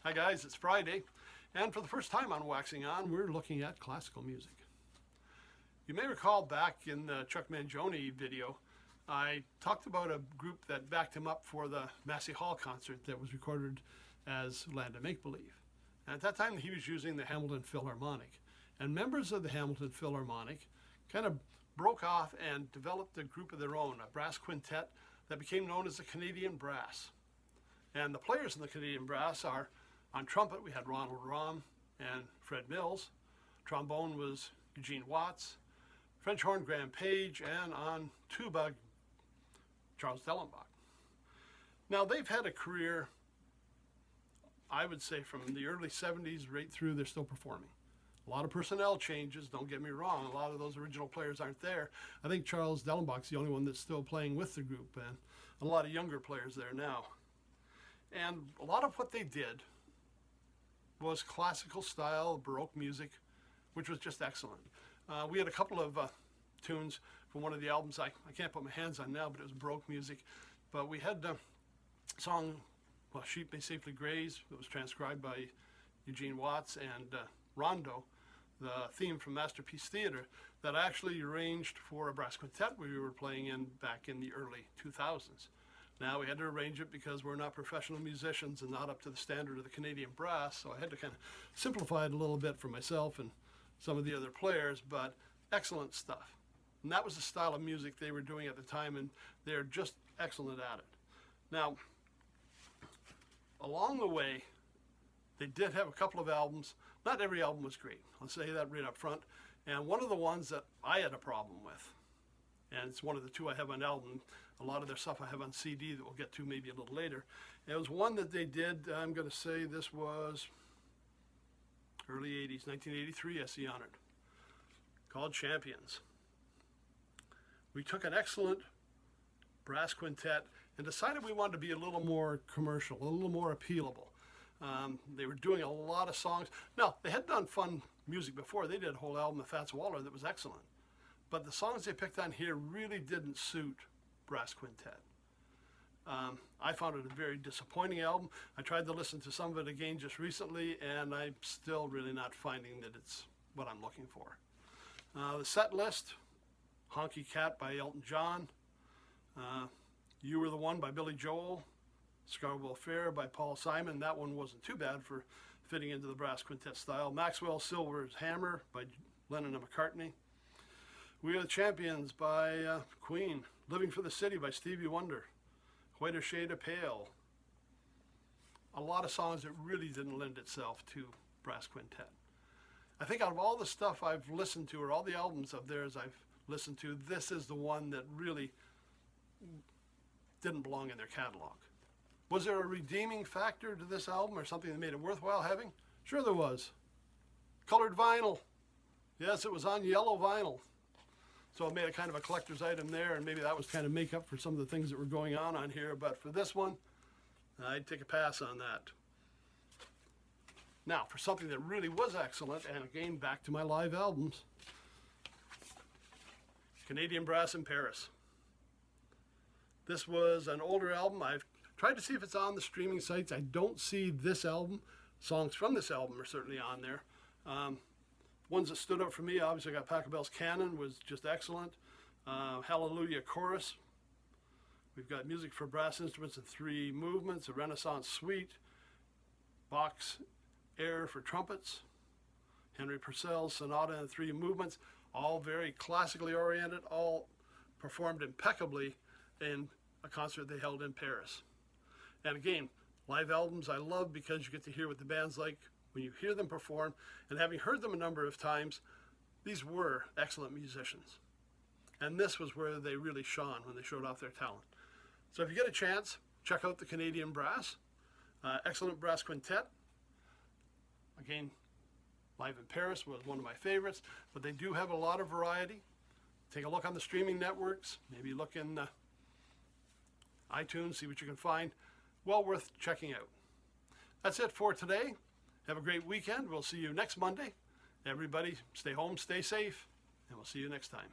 Hi guys, it's Friday, and for the first time on Waxing On, we're looking at classical music. You may recall back in the Chuck Mangione video, I talked about a group that backed him up for the Massey Hall concert that was recorded as Land of Make-Believe. And at that time, he was using the Hamilton Philharmonic. And members of the Hamilton Philharmonic kind of broke off and developed a group of their own, a brass quintet that became known as the Canadian Brass. And the players in the Canadian Brass are, on trumpet, we had Ronald Rahm and Fred Mills. Trombone was Eugene Watts. French horn, Graham Page. And on tuba, Charles Dellenbach. Now, they've had a career, I would say, from the early 70s right through, they're still performing. A lot of personnel changes, don't get me wrong. A lot of those original players aren't there. I think Charles Dellenbach's the only one that's still playing with the group, and a lot of younger players there now. And a lot of what they did was classical style Baroque music, which was just excellent. We had a couple of tunes from one of the albums I can't put my hands on now, but it was Baroque music. But we had a song, well, Sheep May Safely Graze. It was transcribed by Eugene Watts, and Rondo, the theme from Masterpiece Theater, that I actually arranged for a brass quintet we were playing in back in the early 2000s. Now we had to arrange it because we're not professional musicians and not up to the standard of the Canadian Brass, so I had to kind of simplify it a little bit for myself and some of the other players, but excellent stuff. And that was the style of music they were doing at the time, and they're just excellent at it. Now, along the way, they did have a couple of albums. Not every album was great. I'll say that right up front. And one of the ones that I had a problem with, and it's one of the two I have on album, a lot of their stuff I have on CD that we'll get to maybe a little later. It was one that they did, I'm going to say this was early 80s, 1983, SE Honored, called Champions. We took an excellent brass quintet and decided we wanted to be a little more commercial, a little more appealable. They were doing a lot of songs. Now, they had done fun music before. They did a whole album of Fats Waller that was excellent. But the songs they picked on here really didn't suit brass quintet. I found it a very disappointing album. I tried to listen to some of it again just recently, and I'm still really not finding that it's what I'm looking for. The set list, Honky Cat by Elton John, You Were the One by Billy Joel, Scarborough Fair by Paul Simon. That one wasn't too bad for fitting into the brass quintet style. Maxwell Silver's Hammer by Lennon and McCartney. We Are the Champions by Queen. Living for the City by Stevie Wonder. Whiter Shade of Pale. A lot of songs that really didn't lend itself to brass quintet. I think out of all the stuff I've listened to, or all the albums of theirs I've listened to, this is the one that really didn't belong in their catalog. Was there a redeeming factor to this album, or something that made it worthwhile having? Sure there was. Colored vinyl. Yes, it was on yellow vinyl. So it made a kind of a collector's item there, and maybe that was kind of make up for some of the things that were going on here. But for this one, I'd take a pass on that. Now, for something that really was excellent, and again, back to my live albums, Canadian Brass in Paris. This was an older album. I've tried to see if it's on the streaming sites. I don't see this album. Songs from this album are certainly on there. Ones that stood out for me, obviously I got Pachelbel's Canon, was just excellent. Hallelujah Chorus. We've got music for brass instruments in 3 movements, a Renaissance Suite, Bach's Air for trumpets, Henry Purcell's Sonata in 3 movements, all very classically oriented, all performed impeccably in a concert they held in Paris. And again, live albums I love because you get to hear what the band's like when you hear them perform, and having heard them a number of times, these were excellent musicians. And this was where they really shone when they showed off their talent. So if you get a chance, check out the Canadian Brass. Excellent brass quintet. Again, Live in Paris was one of my favorites, but they do have a lot of variety. Take a look on the streaming networks, maybe look in iTunes, see what you can find. Well worth checking out. That's it for today. Have a great weekend. We'll see you next Monday. Everybody, stay home, stay safe, and we'll see you next time.